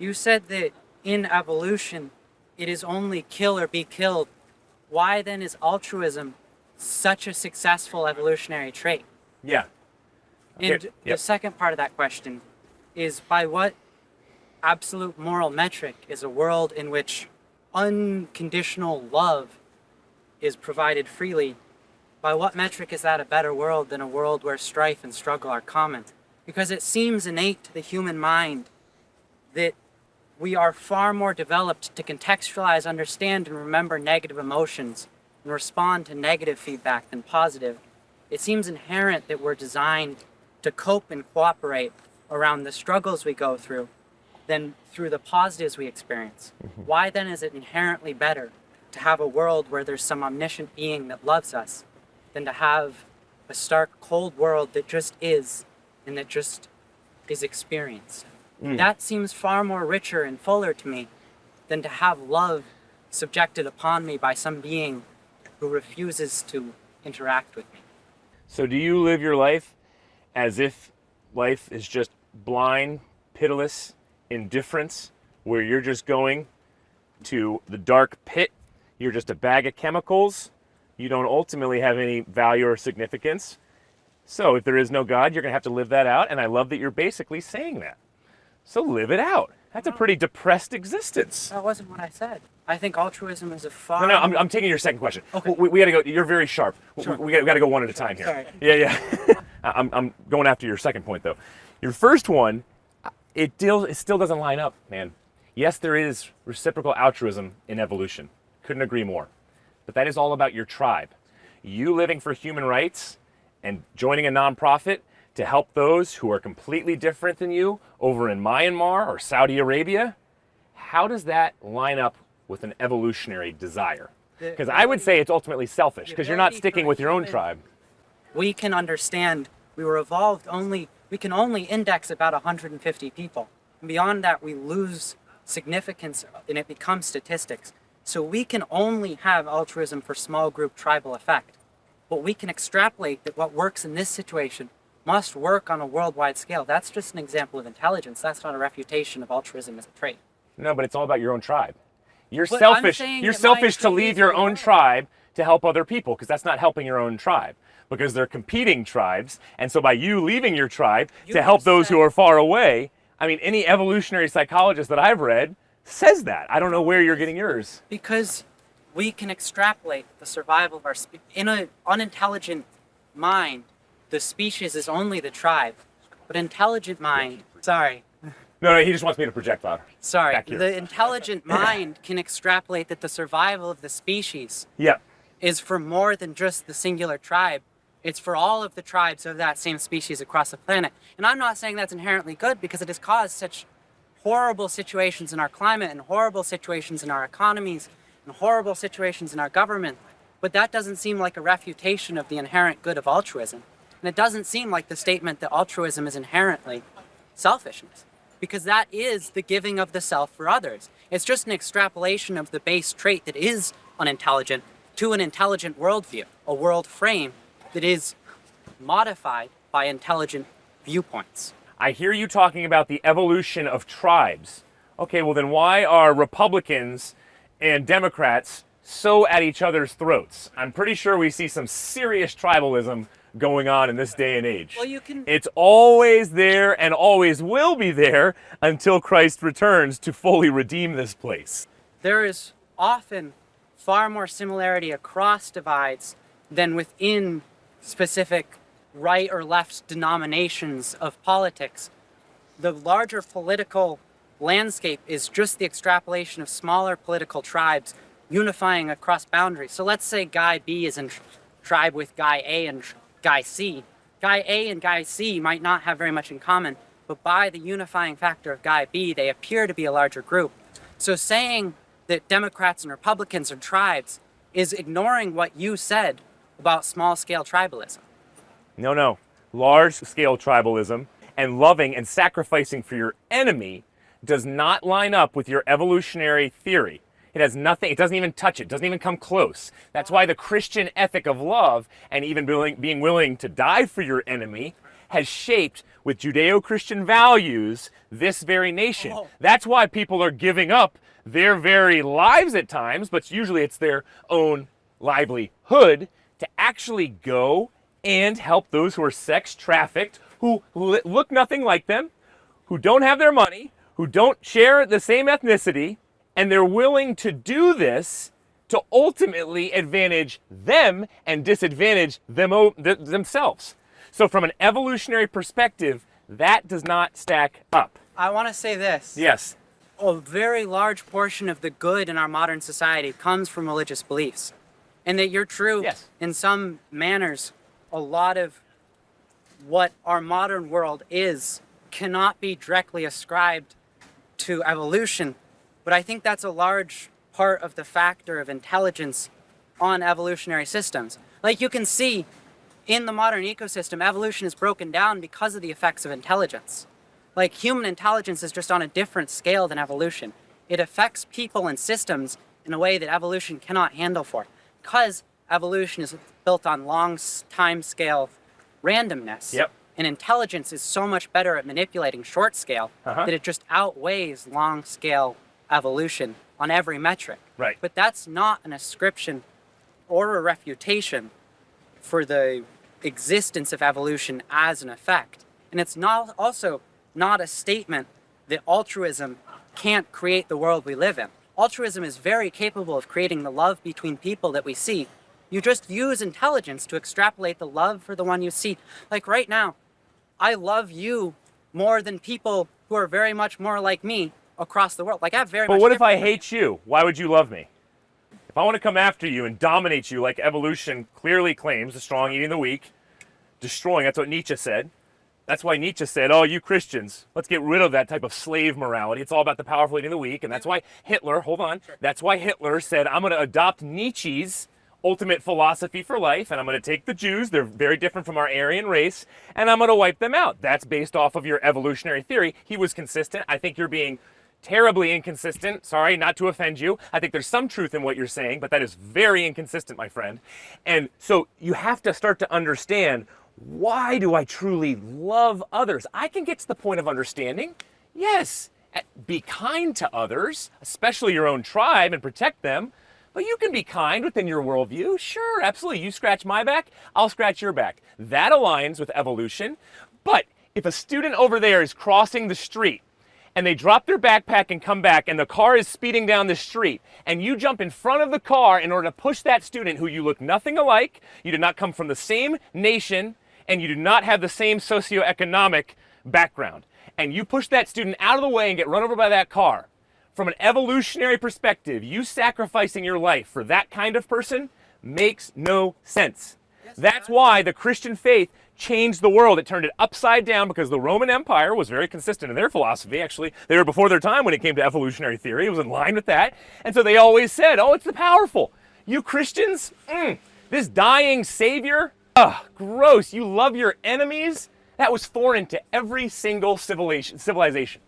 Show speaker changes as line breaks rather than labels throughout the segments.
You said that in evolution, it is only kill or be killed. Why then is altruism such a successful evolutionary trait?
Yeah.
And
Yep.
the second part of that question is, by what absolute moral metric is a world in which unconditional love is provided freely, by what metric is that a better world than a world where strife and struggle are common? Because it seems innate to the human mind that we are far more developed to contextualize, understand, and remember negative emotions and respond to negative feedback than positive. It seems inherent that we're designed to cope and cooperate around the struggles we go through than through the positives we experience. Why then is it inherently better to have a world where there's some omniscient being that loves us than to have a stark, cold world that just is and that just is experienced? That seems far more richer and fuller to me than to have love subjected upon me by some being who refuses to interact with me.
So do you live your life as if life is just blind, pitiless indifference, where you're just going to the dark pit, you're just a bag of chemicals, you don't ultimately have any value or significance? So if there is no God, you're going to have to live that out, and I love that you're basically saying that. So live it out. That's a pretty depressed existence.
That wasn't what I said. I think altruism is a far...
No, I'm taking your second question.
Okay.
We got to go. You're very sharp.
Sure.
We got to go one at a time here.
Sorry.
Yeah. I'm going after your second point, though. Your first one, it still doesn't line up, man. Yes, there is reciprocal altruism in evolution. Couldn't agree more. But that is all about your tribe. You living for human rights and joining a nonprofit to help those who are completely different than you over in Myanmar or Saudi Arabia, how does that line up with an evolutionary desire? Because I would say it's ultimately selfish, because you're not sticking with your own tribe.
We can understand, we can only index about 150 people. And beyond that, we lose significance and it becomes statistics. So we can only have altruism for small group tribal effect. But we can extrapolate that what works in this situation must work on a worldwide scale. That's just an example of intelligence. That's not a refutation of altruism as a trait.
No, but it's all about your own tribe. You're
But
selfish.
I'm saying
You're
that my
selfish to
trait
leave
is
your
the
own
right.
tribe to help other people, because that's not helping your own tribe. Because they're competing tribes, and so by you leaving your tribe
You
to help
just
those
said-
who are far away, I mean, any evolutionary psychologist that I've read says that. I don't know where you're getting yours.
Because we can extrapolate the survival of our in an unintelligent mind, the species is only the tribe. But intelligent mind,
No, he just wants me to project louder. Back here.
the intelligent mind can extrapolate that the survival of the species
Yeah.
is for more than just the singular tribe. It's for all of the tribes of that same species across the planet. And I'm not saying that's inherently good, because it has caused such horrible situations in our climate and horrible situations in our economies and horrible situations in our government. But that doesn't seem like a refutation of the inherent good of altruism. And it doesn't seem like the statement that altruism is inherently selfishness, because that is the giving of the self for others. It's just an extrapolation of the base trait that is unintelligent to an intelligent worldview, a world frame that is modified by intelligent viewpoints.
I hear you talking about the evolution of tribes. Okay, well then why are Republicans and Democrats so at each other's throats? I'm pretty sure we see some serious tribalism going on in this day and age.
Well, you can-
It's always there and always will be there until Christ returns to fully redeem this place.
There is often far more similarity across divides than within specific right or left denominations of politics. The larger political landscape is just the extrapolation of smaller political tribes unifying across boundaries. So let's say Guy B is in tribe with Guy A and Guy C. Guy A and Guy C might not have very much in common, but by the unifying factor of Guy B, they appear to be a larger group. So saying that Democrats and Republicans are tribes is ignoring what you said about small-scale tribalism.
No. Large-scale tribalism and loving and sacrificing for your enemy does not line up with your evolutionary theory. It has nothing, it doesn't even touch it, doesn't even come close. That's why the Christian ethic of love and even being willing to die for your enemy has shaped with Judeo-Christian values this very nation.
Oh.
That's why people are giving up their very lives at times, but usually it's their own livelihood to actually go and help those who are sex trafficked, who look nothing like them, who don't have their money, who don't share the same ethnicity, and they're willing to do this to ultimately advantage them and disadvantage themselves. So from an evolutionary perspective, that does not stack up.
I want to say this.
Yes.
A very large portion of the good in our modern society comes from religious beliefs. And that you're true
Yes.
in some manners. A lot of what our modern world is cannot be directly ascribed to evolution. But I think that's a large part of the factor of intelligence on evolutionary systems. Like you can see in the modern ecosystem, evolution is broken down because of the effects of intelligence. Like human intelligence is just on a different scale than evolution. It affects people and systems in a way that evolution cannot handle for. Because evolution is built on long time scale randomness.
Yep.
And intelligence is so much better at manipulating short scale that it just outweighs long scale evolution on every metric.
Right.
But that's not an ascription or a refutation for the existence of evolution as an effect. And it's not also not a statement that altruism can't create the world we live in. Altruism is very capable of creating the love between people that we see. You just use intelligence to extrapolate the love for the one you see. Like right now, I love you more than people who are very much more like me across the world. Like I have very much.
But what if I hate you? Why would you love me? If I want to come after you and dominate you like evolution clearly claims, the strong eating the weak, destroying, that's what Nietzsche said. That's why Nietzsche said, oh, you Christians, let's get rid of that type of slave morality. It's all about the powerful eating the weak. And that's why Hitler, hold on, that's why Hitler said, I'm going to adopt Nietzsche's ultimate philosophy for life, and I'm going to take the Jews, they're very different from our Aryan race, and I'm going to wipe them out. That's based off of your evolutionary theory. He was consistent. I think you're being terribly inconsistent. Sorry, not to offend you. I think there's some truth in what you're saying, but that is very inconsistent, my friend. And so you have to start to understand, why do I truly love others? I can get to the point of understanding, yes, be kind to others, especially your own tribe, and protect them. But you can be kind within your worldview. Sure, absolutely. You scratch my back, I'll scratch your back. That aligns with evolution. But if a student over there is crossing the street and they drop their backpack and come back and the car is speeding down the street and you jump in front of the car in order to push that student who you look nothing alike, you did not come from the same nation, and you do not have the same socioeconomic background, and you push that student out of the way and get run over by that car, from an evolutionary perspective, you sacrificing your life for that kind of person makes no sense. That's why the Christian faith changed the world. It turned it upside down because the Roman Empire was very consistent in their philosophy. Actually, they were before their time when it came to evolutionary theory. It was in line with that. And so they always said, oh, it's the powerful. You Christians, this dying savior, gross. You love your enemies. That was foreign to every single civilization.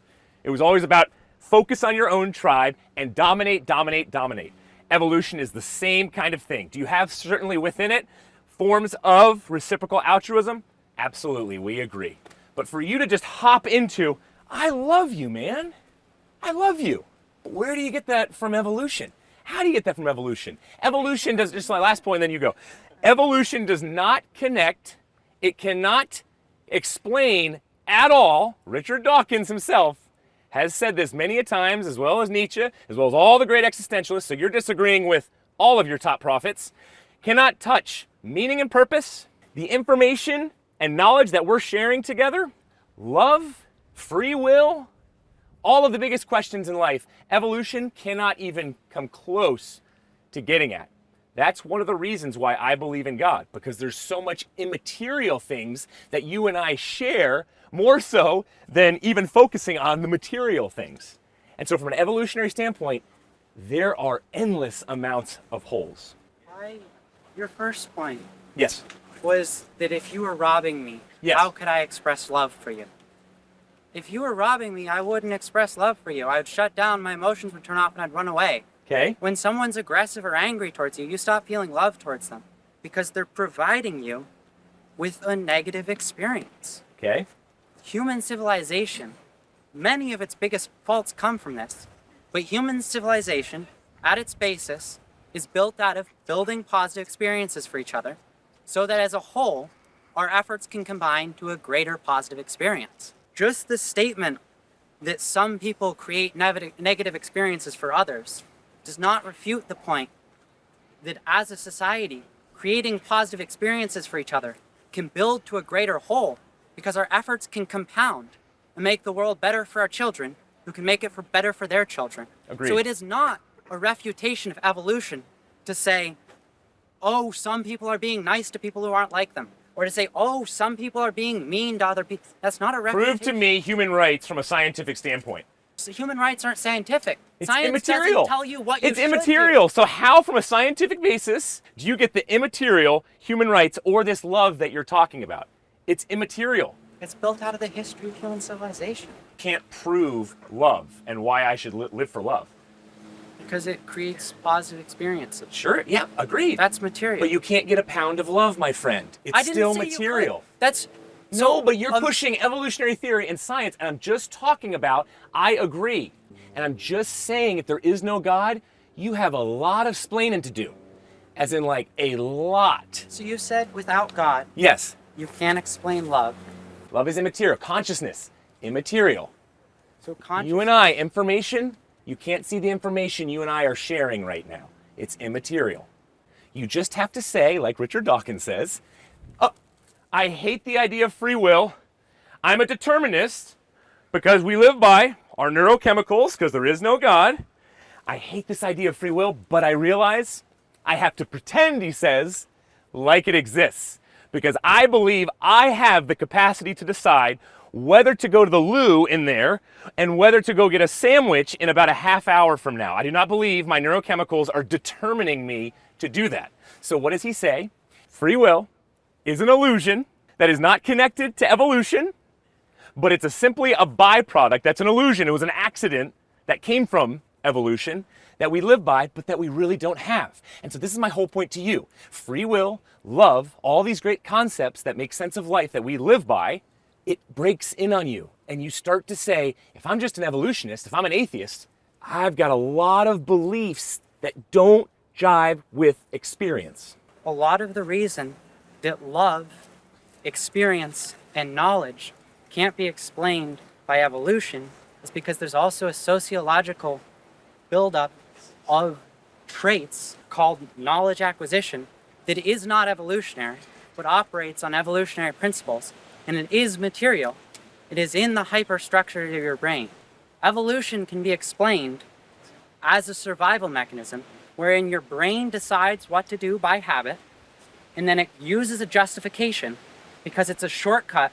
It was always about focus on your own tribe and dominate, dominate, dominate. Evolution is the same kind of thing. Do you have certainly within it forms of reciprocal altruism? Absolutely, we agree. But for you to just hop into, I love you, man. I love you. Where do you get that from evolution? How do you get that from evolution? Evolution does, just my last point, and then you go. Evolution does not connect. It cannot explain at all. Richard Dawkins himself has said this many a times, as well as Nietzsche, as well as all the great existentialists, so you're disagreeing with all of your top prophets, cannot touch meaning and purpose, the information and knowledge that we're sharing together, love, free will, all of the biggest questions in life, evolution cannot even come close to getting at. That's one of the reasons why I believe in God, because there's so much immaterial things that you and I share, more so than even focusing on the material things. And so from an evolutionary standpoint, there are endless amounts of holes.
Your first point
Yes.
was that if you were robbing me,
Yes.
how could I express love for you? If you were robbing me, I wouldn't express love for you. I would shut down, my emotions would turn off, and I'd run away.
Okay.
When someone's aggressive or angry towards you, you stop feeling love towards them because they're providing you with a negative experience.
Okay.
Human civilization, many of its biggest faults come from this, but human civilization, at its basis, is built out of building positive experiences for each other, so that as a whole, our efforts can combine to a greater positive experience. Just the statement that some people create negative experiences for others does not refute the point that as a society, creating positive experiences for each other can build to a greater whole, because our efforts can compound and make the world better for our children, who can make it better for their children.
Agreed.
So it is not a refutation of evolution to say, oh, some people are being nice to people who aren't like them. Or to say, oh, some people are being mean to other people. That's not a refutation.
Prove to me human rights from a scientific standpoint.
So human rights aren't scientific.
It's
Science
immaterial.
doesn't tell you what you
It's
should
immaterial.
do.
So how, from a scientific basis, do you get the immaterial human rights or this love that you're talking about? It's immaterial.
It's built out of the history of human civilization.
Can't prove love and why I should live for love.
Because it creates positive experiences.
Sure, yeah, agreed.
That's material.
But you can't get a pound of love, my friend. It's
I didn't
still
say you
material.
could. That's
No, but you're pushing evolutionary theory and science, and I'm just talking about, I agree. And I'm just saying, if there is no God, you have a lot of splaining to do. As in, like, a lot.
So you said without God,
Yes,
you can't explain love.
love is immaterial. Consciousness, immaterial.
So conscious.
You and I, information, you can't see the information you and I are sharing right now. It's immaterial. You just have to say, like Richard Dawkins says, I hate the idea of free will. I'm a determinist because we live by our neurochemicals because there is no God. I hate this idea of free will, but I realize I have to pretend, he says, like it exists because I believe I have the capacity to decide whether to go to the loo in there and whether to go get a sandwich in about a half hour from now. I do not believe my neurochemicals are determining me to do that. So what does he say? Free will is an illusion that is not connected to evolution, but it's simply a byproduct. That's an illusion. It was an accident that came from evolution that we live by, but that we really don't have. And so this is my whole point to you. Free will, love, all these great concepts that make sense of life that we live by, it breaks in on you. And you start to say, if I'm just an evolutionist, if I'm an atheist, I've got a lot of beliefs that don't jive with experience.
A lot of the reason that love, experience, and knowledge can't be explained by evolution is because there's also a sociological buildup of traits called knowledge acquisition that is not evolutionary, but operates on evolutionary principles, and it is material. It is in the hyperstructure of your brain. Evolution can be explained as a survival mechanism wherein your brain decides what to do by habit, and then it uses a justification because it's a shortcut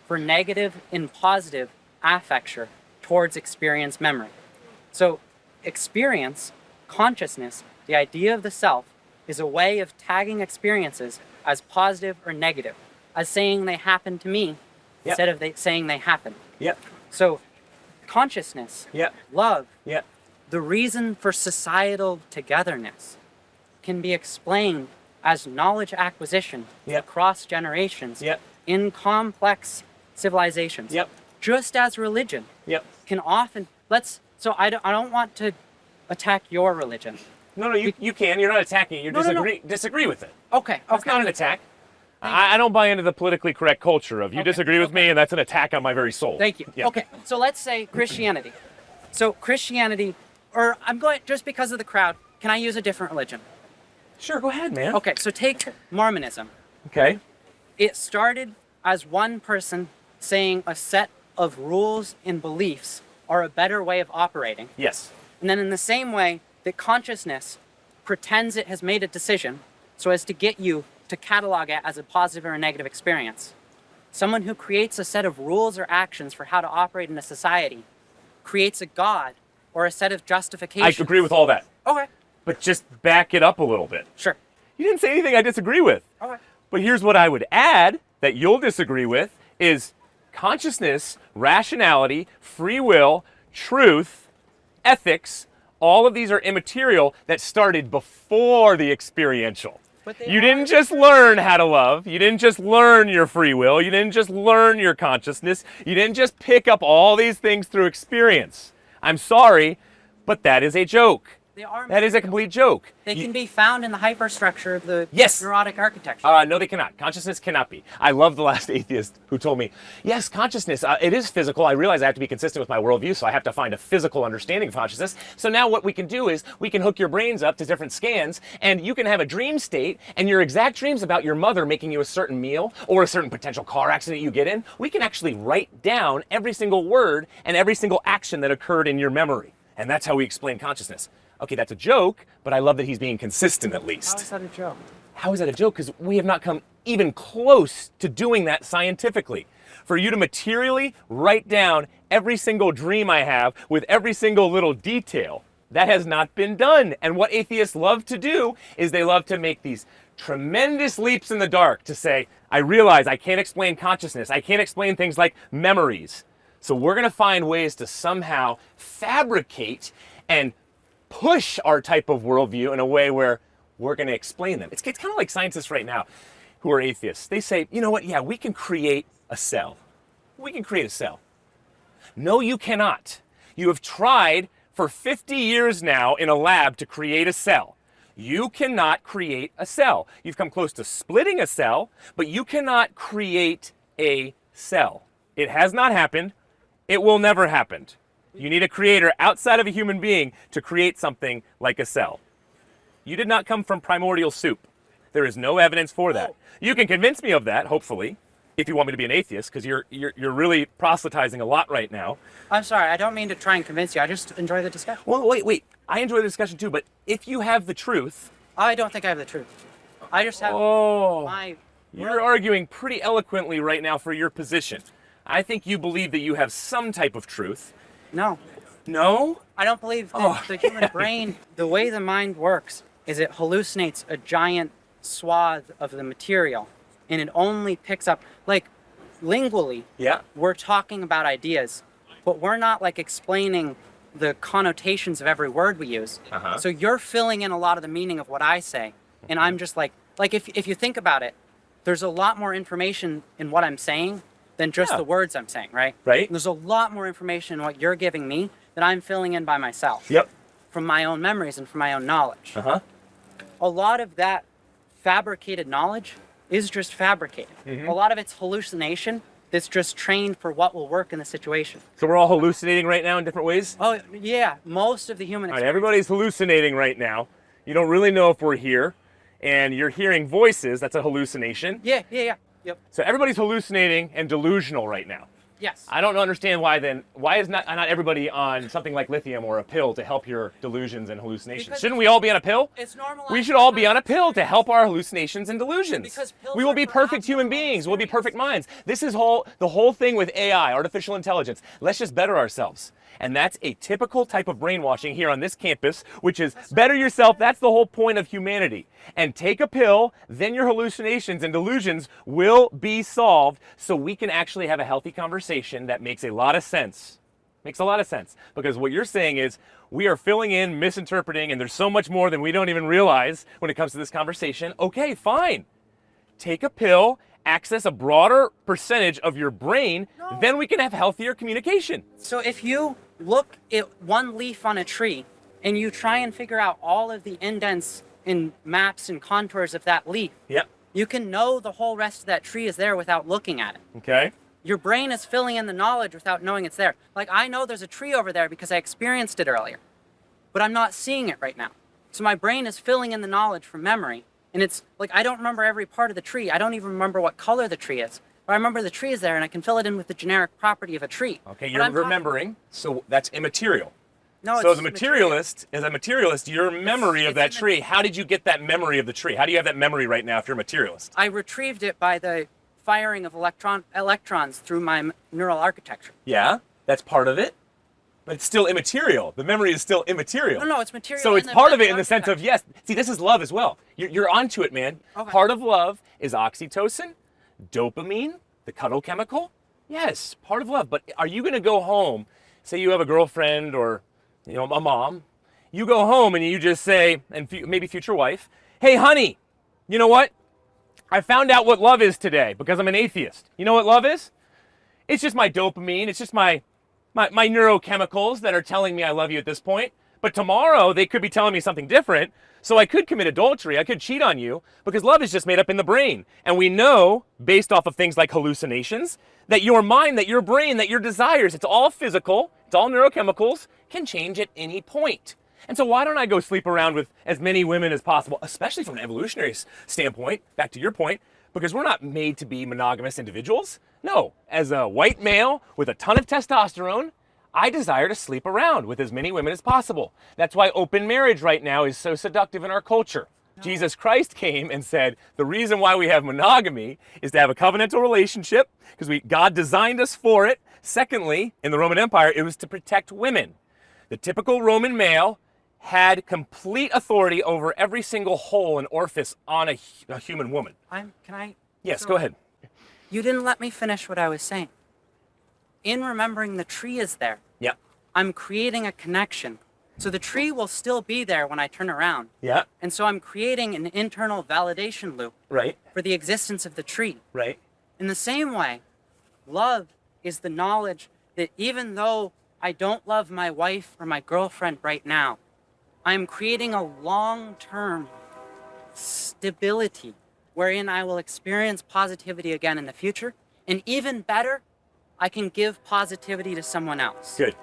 for negative and positive affecture towards experience memory. So experience, consciousness, the idea of the self, is a way of tagging experiences as positive or negative, as saying they happened to me instead of saying they happened.
Yep.
So consciousness, love, the reason for societal togetherness can be explained as knowledge acquisition across generations in complex civilizations. Just as religion can often, so I don't want to attack your religion.
No, you can. You're not attacking it. You disagree with it.
Okay.
That's not an attack. I don't buy into the politically correct culture of you disagree with me and that's an attack on my very soul.
Thank you.
Yeah.
Okay, so let's say Christianity. So Christianity, or I'm going, just because of the crowd, can I use a different religion?
Sure, go ahead, man.
Okay, so take Mormonism.
Okay.
It started as one person saying a set of rules and beliefs are a better way of operating.
Yes.
And then in the same way that consciousness pretends it has made a decision so as to get you to catalog it as a positive or a negative experience. Someone who creates a set of rules or actions for how to operate in a society creates a God or a set of justifications.
I agree with all that.
Okay.
But just back it up a little bit.
Sure.
You didn't say anything I disagree with.
Okay.
But here's what I would add that you'll disagree with is consciousness, rationality, free will, truth, ethics, all of these are immaterial that started before the experiential.
But they
You
are
didn't just learn how to love. You didn't just learn your free will. You didn't just learn your consciousness. You didn't just pick up all these things through experience. I'm sorry, but that is a joke.
They are
That is a
material.
complete joke.
They can be found in the hyperstructure of the
Yes.
neurotic architecture.
No, they cannot. Consciousness cannot be. I love the last atheist who told me, yes, consciousness, it is physical. I realize I have to be consistent with my worldview, so I have to find a physical understanding of consciousness. So now what we can do is we can hook your brains up to different scans, and you can have a dream state, and your exact dreams about your mother making you a certain meal or a certain potential car accident you get in, we can actually write down every single word and every single action that occurred in your memory. And that's how we explain consciousness. Okay, that's a joke, but I love that he's being consistent at least.
How is that a joke?
How is that a joke? Because we have not come even close to doing that scientifically. For you to materially write down every single dream I have with every single little detail, that has not been done. And what atheists love to do is they love to make these tremendous leaps in the dark to say, I realize I can't explain consciousness. I can't explain things like memories. So we're going to find ways to somehow fabricate and push our type of worldview in a way where we're going to explain them. It's kind of like scientists right now who are atheists. They say, you know what? Yeah, we can create a cell. We can create a cell. No, you cannot. You have tried for 50 years now in a lab to create a cell. You cannot create a cell. You've come close to splitting a cell, but you cannot create a cell. It has not happened. It will never happen. You need a creator outside of a human being to create something like a cell. You did not come from primordial soup. There is no evidence for that. You can convince me of that, hopefully, if you want me to be an atheist, because you're really proselytizing a lot right now.
I'm sorry, I don't mean to try and convince you. I just enjoy the discussion.
Well, wait. I enjoy the discussion too, but if you have the truth...
I don't think I have the truth. I just have my...
You're arguing pretty eloquently right now for your position. I think you believe that you have some type of truth.
No.
No?
I don't believe that the human brain, the way the mind works, is it hallucinates a giant swath of the material, and it only picks up, like, lingually, we're talking about ideas, but we're not, like, explaining the connotations of every word we use. So you're filling in a lot of the meaning of what I say, and I'm just like if you think about it, there's a lot more information in what I'm saying than just the words I'm saying, right?
Right.
And there's a lot more information in what you're giving me that I'm filling in by myself.
Yep.
From my own memories and from my own knowledge. A lot of that fabricated knowledge is just fabricated. A lot of it's hallucination that's just trained for what will work in the situation.
So we're all hallucinating right now in different ways?
Oh, yeah. Most of the human
All right, everybody's hallucinating right now. You don't really know if we're here, and you're hearing voices. That's a hallucination.
Yeah. Yep.
So everybody's hallucinating and delusional right now.
Yes.
I don't understand why is not everybody on something like lithium or a pill to help your delusions and hallucinations?
Because
Shouldn't we all be on a pill?
It's normalized.
We should all be on a pill to help our hallucinations and delusions.
Because pills
we will
are
be
for
perfect human
abnormal
beings. We'll be perfect
experience.
minds. This is the whole thing with AI, artificial intelligence. Let's just better ourselves. And that's a typical type of brainwashing here on this campus, which is better yourself. That's the whole point of humanity. And take a pill, then your hallucinations and delusions will be solved so we can actually have a healthy conversation that makes a lot of sense. Makes a lot of sense. Because what you're saying is we are filling in, misinterpreting, and there's so much more than we don't even realize when it comes to this conversation. Okay, fine. Take a pill, access a broader percentage of your brain, then we can have healthier communication.
So if you look at one leaf on a tree and you try and figure out all of the indents and maps and contours of that leaf, you can know the whole rest of that tree is there without looking at it.
Okay.
Your brain is filling in the knowledge without knowing it's there. Like, I know there's a tree over there because I experienced it earlier, but I'm not seeing it right now. So my brain is filling in the knowledge from memory. And it's like, I don't remember every part of the tree. I don't even remember what color the tree is. But I remember the tree is there and I can fill it in with the generic property of a tree.
Okay, you're remembering, so that's immaterial.
No,
so
it's
as a materialist, your memory of that tree, how did you get that memory of the tree? How do you have that memory right now if you're a materialist?
I retrieved it by the firing of electrons through my neural architecture.
Yeah, that's part of it. But it's still immaterial. The memory is still immaterial.
No, it's material.
So it's part of it in the sense of, yes. See, this is love as well. You're onto it, man.
Okay.
Part of love is oxytocin, dopamine, the cuddle chemical. Yes, part of love. But are you going to go home, say you have a girlfriend or a mom, you go home and you just say, and maybe future wife, hey, honey, You know what? I found out what love is today because I'm an atheist. You know what love is? It's just my dopamine. It's just my neurochemicals that are telling me I love you at this point. But tomorrow they could be telling me something different. So I could commit adultery. I could cheat on you because love is just made up in the brain. And we know, based off of things like hallucinations, that your mind, that your brain, that your desires, it's all physical, it's all neurochemicals, can change at any point. And so why don't I go sleep around with as many women as possible, especially from an evolutionary standpoint, back to your point, because we're not made to be monogamous individuals. No, as a white male with a ton of testosterone, I desire to sleep around with as many women as possible. That's why open marriage right now is so seductive in our culture. No. Jesus Christ came and said, the reason why we have monogamy is to have a covenantal relationship, because God designed us for it. Secondly, in the Roman Empire, it was to protect women. The typical Roman male had complete authority over every single hole and orifice on a human woman. Yes, go ahead.
You didn't let me finish what I was saying. In remembering the tree is there,
yeah,
I'm creating a connection. So the tree will still be there when I turn around.
Yeah.
And so I'm creating an internal validation loop,
right,
for the existence of the tree.
Right.
In the same way, love is the knowledge that even though I don't love my wife or my girlfriend right now, I'm creating a long-term stability wherein I will experience positivity again in the future. And even better, I can give positivity to someone else.
Good.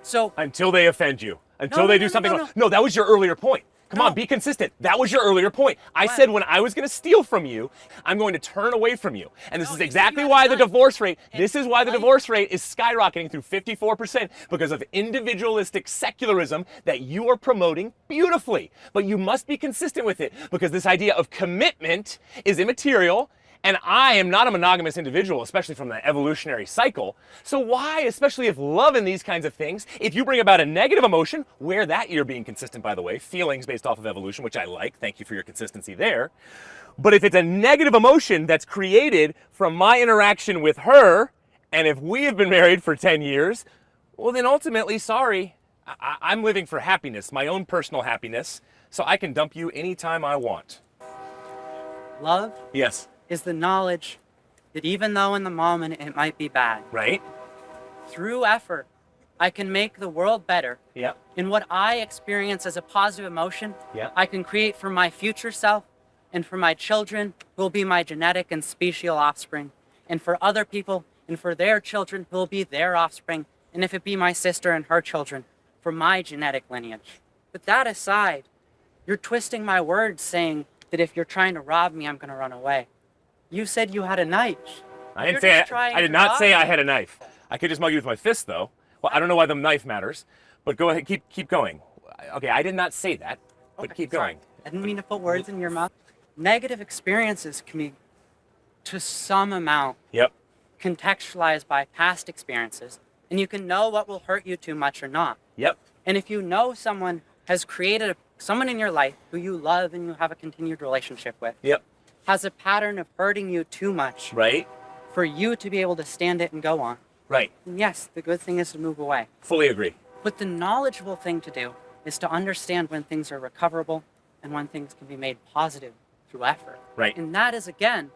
So
until they offend you, until they do something wrong. No, that was your earlier point. Come on, be consistent. That was your earlier point. I said when I was going to steal from you, I'm going to turn away from you. And this is exactly why the divorce rate, this is why the divorce rate is skyrocketing through 54% because of individualistic secularism that you are promoting beautifully. But you must be consistent with it because this idea of commitment is immaterial. And I am not a monogamous individual, especially from the evolutionary cycle. So why, especially if love in these kinds of things, if you bring about a negative emotion, where that you're being consistent, by the way, feelings based off of evolution, which I like, thank you for your consistency there. But if it's a negative emotion that's created from my interaction with her, and if we have been married for 10 years, well then ultimately, sorry, I'm living for happiness, my own personal happiness, so I can dump you anytime I want.
Love?
Yes.
Is the knowledge that even though in the moment it might be bad,
right?
Through effort, I can make the world better.
Yeah.
In what I experience as a positive emotion,
yeah,
I can create for my future self and for my children who will be my genetic and special offspring, and for other people and for their children who will be their offspring, and if it be my sister and her children, for my genetic lineage. But that aside, you're twisting my words saying that if you're trying to rob me, I'm going to run away. You said you had a knife.
I didn't say I did not say I had a knife. I could just mug you with my fist, though. Well, I don't know why the knife matters, but go ahead, keep going. Okay, I did not say that, but keep going.
I didn't mean to put words in your mouth. Negative experiences can be, to some amount, contextualized by past experiences, and you can know what will hurt you too much or not.
Yep.
And if you know someone has created someone in your life who you love and you have a continued relationship with, has a pattern of hurting you too much,
right,
for you to be able to stand it and go on.
Right.
And yes, the good thing is to move away.
Fully agree.
But the knowledgeable thing to do is to understand when things are recoverable and when things can be made positive through effort.
Right.
And that is, again,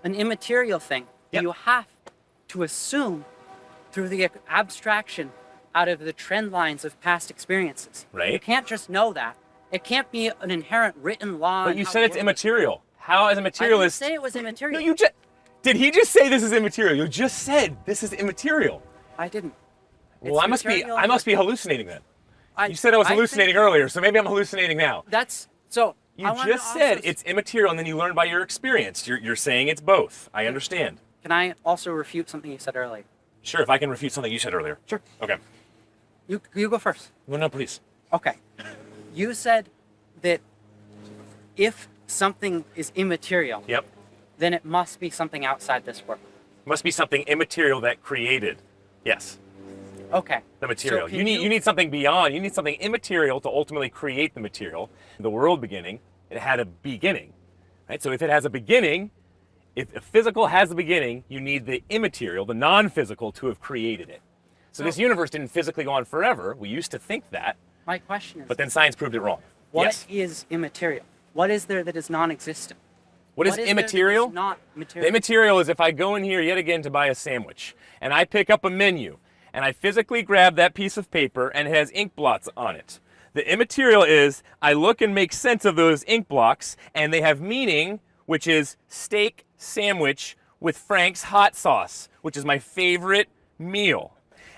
an immaterial thing. You have to assume through the abstraction out of the trend lines of past experiences.
Right.
You can't just know that. It can't be an inherent written law.
But you said it's immaterial. How, as a materialist?
I didn't say it was immaterial.
No, did he just say this is immaterial? You just said this is immaterial.
I didn't.
Well, I must be hallucinating then. You said I was hallucinating earlier, so maybe I'm hallucinating now. You just said it's immaterial, and then you learned by your experience. You're saying it's both. I understand.
Can I also refute something you said earlier?
Sure, if I can refute something you said earlier.
Sure.
Okay.
You go first.
No, please.
Okay. You said that if something is immaterial, then it must be something outside this world.
Must be something immaterial that created. Yes.
Okay.
The material. So you need something beyond. You need something immaterial to ultimately create the material. The world beginning, it had a beginning. Right? So if it has a beginning, if a physical has a beginning, you need the immaterial, the non-physical, to have created it. So this universe didn't physically go on forever. We used to think that.
My question is,
but then science proved it wrong.
What is immaterial? What is there that is non-existent?
What is
there that
immaterial?
is not
The
material?
immaterial is if I go in here yet again to buy a sandwich and I pick up a menu and I physically grab that piece of paper and it has ink blots on it. The immaterial is I look and make sense of those ink blocks and they have meaning, which is steak sandwich with Frank's hot sauce, which is my favorite meal.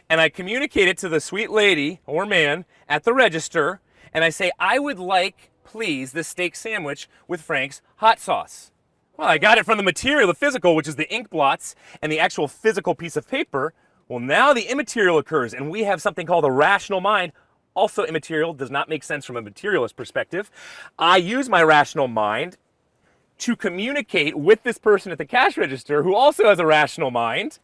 And I communicate it to the sweet lady or man at the register and I say, I would like, please, this steak sandwich with Frank's hot sauce. Well, I got it from the material, the physical, which is the ink blots and the actual physical piece of paper. Well, now the immaterial occurs, and we have something called a rational mind. Also immaterial, does not make sense from a materialist perspective. I use my rational mind to communicate with this person at the cash register who also has a rational mind,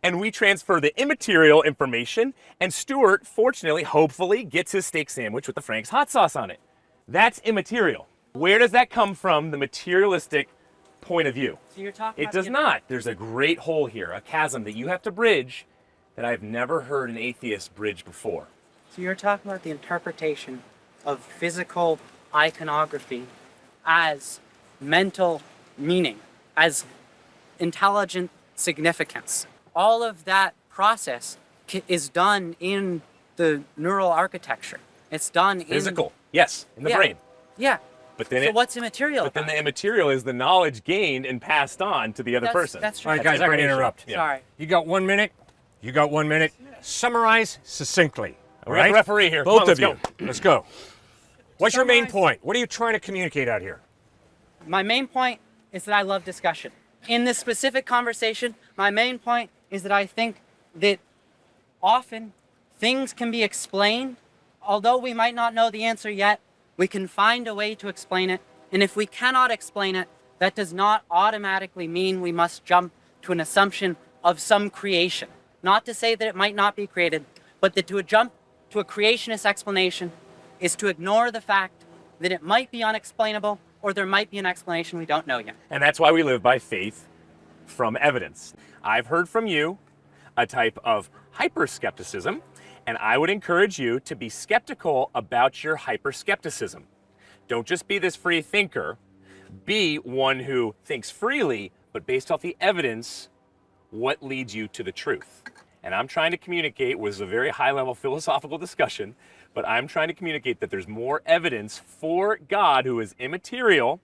and we transfer the immaterial information, and Stuart, fortunately, hopefully, gets his steak sandwich with the Frank's hot sauce on it. That's immaterial. Where does that come from, the materialistic point of view?
So you're talking
It
about
does not. There's a great hole here, a chasm that you have to bridge that I've never heard an atheist bridge before.
So you're talking about the interpretation of physical iconography as mental meaning, as intelligent significance. All of that process is done in the neural architecture. It's done in
Physical, yes, in the
Yeah.
brain.
Yeah.
But then
So what's immaterial?
But then
about
the
it?
immaterial is the knowledge gained and passed on to the other person.
That's true.
All right, guys, I can
information.
interrupt.
Yeah.
Sorry.
You got 1 minute. You got 1 minute. Summarize succinctly. All
We got
right?
the referee here. Come
Both
on, let's
of you.
go.
Let's go. What's your main
Summarize-
point? What are you trying to communicate out here?
My main point is that I love discussion. In this specific conversation, my main point is that I think that often things can be explained. Although we might not know the answer yet, we can find a way to explain it. And if we cannot explain it, that does not automatically mean we must jump to an assumption of some creation. Not to say that it might not be created, but that to jump to a creationist explanation is to ignore the fact that it might be unexplainable or there might be an explanation we don't know yet.
And that's why we live by faith from evidence. I've heard from you a type of hyper-skepticism, and I would encourage you to be skeptical about your hyper-skepticism. Don't just be this free thinker. Be one who thinks freely, but based off the evidence, what leads you to the truth. And I'm trying to communicate was a very high-level philosophical discussion, but I'm trying to communicate that there's more evidence for God who is immaterial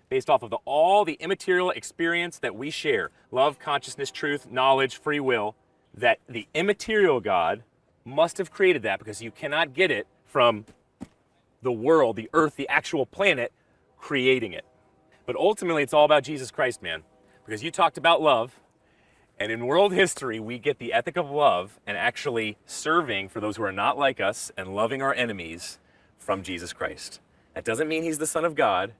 based off of all the immaterial experience that we share, love, consciousness, truth, knowledge, free will, that the immaterial God must have created that because you cannot get it from the world, the earth, the actual planet creating it. But ultimately, it's all about Jesus Christ, man, because you talked about love. And in world history, we get the ethic of love and actually serving for those who are not like us and loving our enemies from Jesus Christ. That doesn't mean he's the Son of God,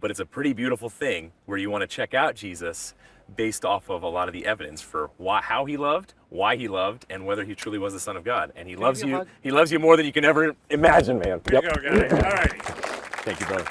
but it's a pretty beautiful thing where you want to check out Jesus based off of a lot of the evidence for how he loved, why he loved, and whether he truly was the Son of God. And he loves
you a
you.
hug?
He loves you more than you can ever imagine, man.
There you go, guys. All righty.
Thank you, brother.